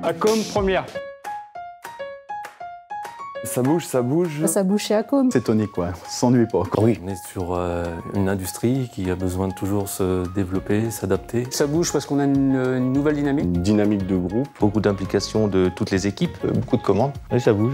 Acom première. Ça bouge, ça bouge. Ça bouge chez Acom. C'est tonique, quoi. On s'ennuie pas. Oui. On est sur une industrie qui a besoin de toujours se développer, s'adapter. Ça bouge parce qu'on a une nouvelle dynamique. Une dynamique de groupe. Beaucoup d'implication de toutes les équipes. Beaucoup de commandes. Et ça bouge.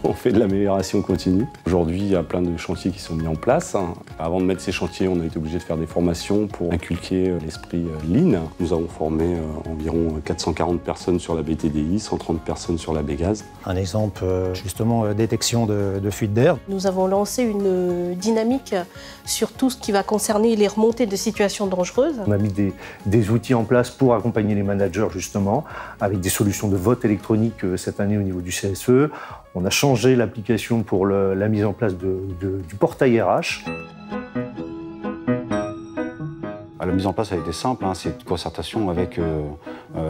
On fait de l'amélioration continue. Aujourd'hui, il y a plein de chantiers qui sont mis en place. Avant de mettre ces chantiers, on a été obligé de faire des formations pour inculquer l'esprit Lean. Nous avons formé environ 440 personnes sur la BTDI, 130 personnes sur la Bégaz. Un exemple, justement, détection de fuite d'air. Nous avons lancé une dynamique sur tout ce qui va concerner les remontées de situations dangereuses. On a mis des outils en place pour accompagner les managers, justement, avec des solutions de vote électronique cette année au niveau du CSE. On a changé l'application pour la mise en place du portail RH. La mise en place a été simple, c'est une concertation avec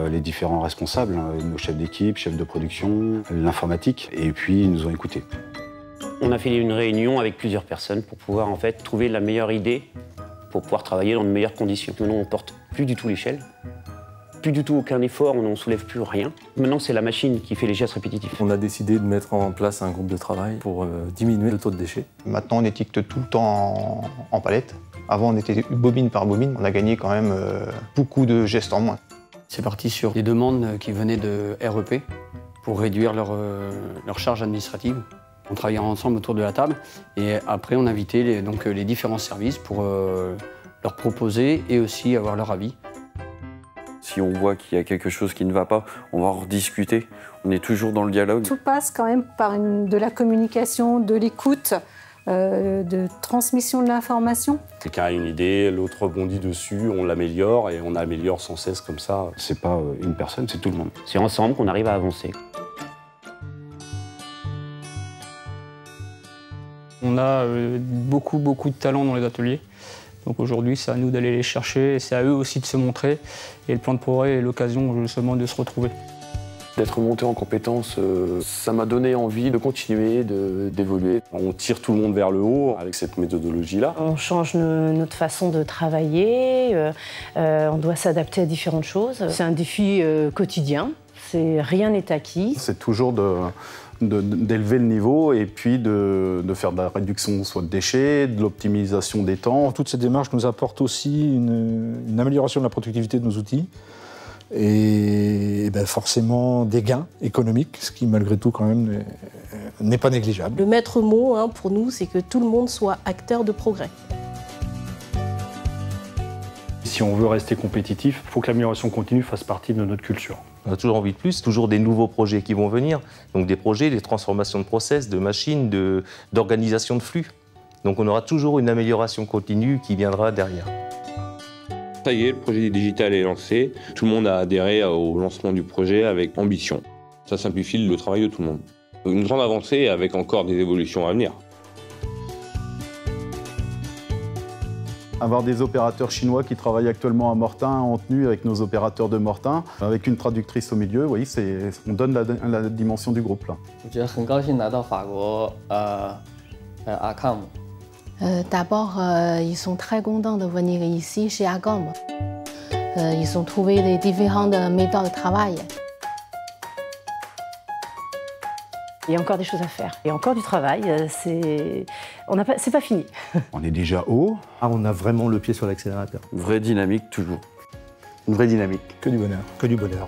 les différents responsables, nos chefs d'équipe, chefs de production, l'informatique, et puis ils nous ont écoutés. On a fait une réunion avec plusieurs personnes pour pouvoir en fait trouver la meilleure idée pour pouvoir travailler dans de meilleures conditions. Maintenant, on ne porte plus du tout l'échelle. Plus du tout aucun effort, on n'en soulève plus rien. Maintenant, c'est la machine qui fait les gestes répétitifs. On a décidé de mettre en place un groupe de travail pour diminuer le taux de déchets. Maintenant, on étiquette tout le temps en palette. Avant, on était bobine par bobine. On a gagné quand même beaucoup de gestes en moins. C'est parti sur des demandes qui venaient de REP pour réduire leur charge administrative. On travaillait ensemble autour de la table et après, on invitait les différents services pour leur proposer et aussi avoir leur avis. Si on voit qu'il y a quelque chose qui ne va pas, on va en rediscuter. On est toujours dans le dialogue. Tout passe quand même par de la communication, de l'écoute, de transmission de l'information. Quelqu'un a une idée, l'autre rebondit dessus, on l'améliore et on améliore sans cesse comme ça. C'est pas une personne, c'est tout le monde. C'est ensemble qu'on arrive à avancer. On a beaucoup de talents dans les ateliers. Donc aujourd'hui, c'est à nous d'aller les chercher et c'est à eux aussi de se montrer. Et le plan de progrès est l'occasion justement de se retrouver. D'être monté en compétences, ça m'a donné envie de continuer, d'évoluer. On tire tout le monde vers le haut avec cette méthodologie-là. On change notre façon de travailler, on doit s'adapter à différentes choses. C'est un défi quotidien, rien n'est acquis. C'est toujours d'élever le niveau et puis de faire de la réduction soit de déchets, de l'optimisation des temps. Toute cette démarche nous apporte aussi une amélioration de la productivité de nos outils et forcément des gains économiques, ce qui malgré tout quand même n'est pas négligeable. Le maître mot pour nous, c'est que tout le monde soit acteur de progrès. Si on veut rester compétitif, il faut que l'amélioration continue fasse partie de notre culture. On a toujours envie de plus, toujours des nouveaux projets qui vont venir. Donc des projets, des transformations de process, de machines, d'organisation de flux. Donc on aura toujours une amélioration continue qui viendra derrière. Ça y est, le projet digital est lancé. Tout le monde a adhéré au lancement du projet avec ambition. Ça simplifie le travail de tout le monde. Une grande avancée avec encore des évolutions à venir. Avoir des opérateurs chinois qui travaillent actuellement à Mortain en tenue avec nos opérateurs de Mortain, avec une traductrice au milieu, oui, on donne la dimension du groupe là. D'abord, ils sont très contents de venir ici chez Acom. Ils ont trouvé les différentes méthodes de travail. Il y a encore des choses à faire. Il y a encore du travail, c'est pas fini. On est déjà haut. On a vraiment le pied sur l'accélérateur. Vraie dynamique toujours. Une vraie dynamique. Que du bonheur. Que du bonheur.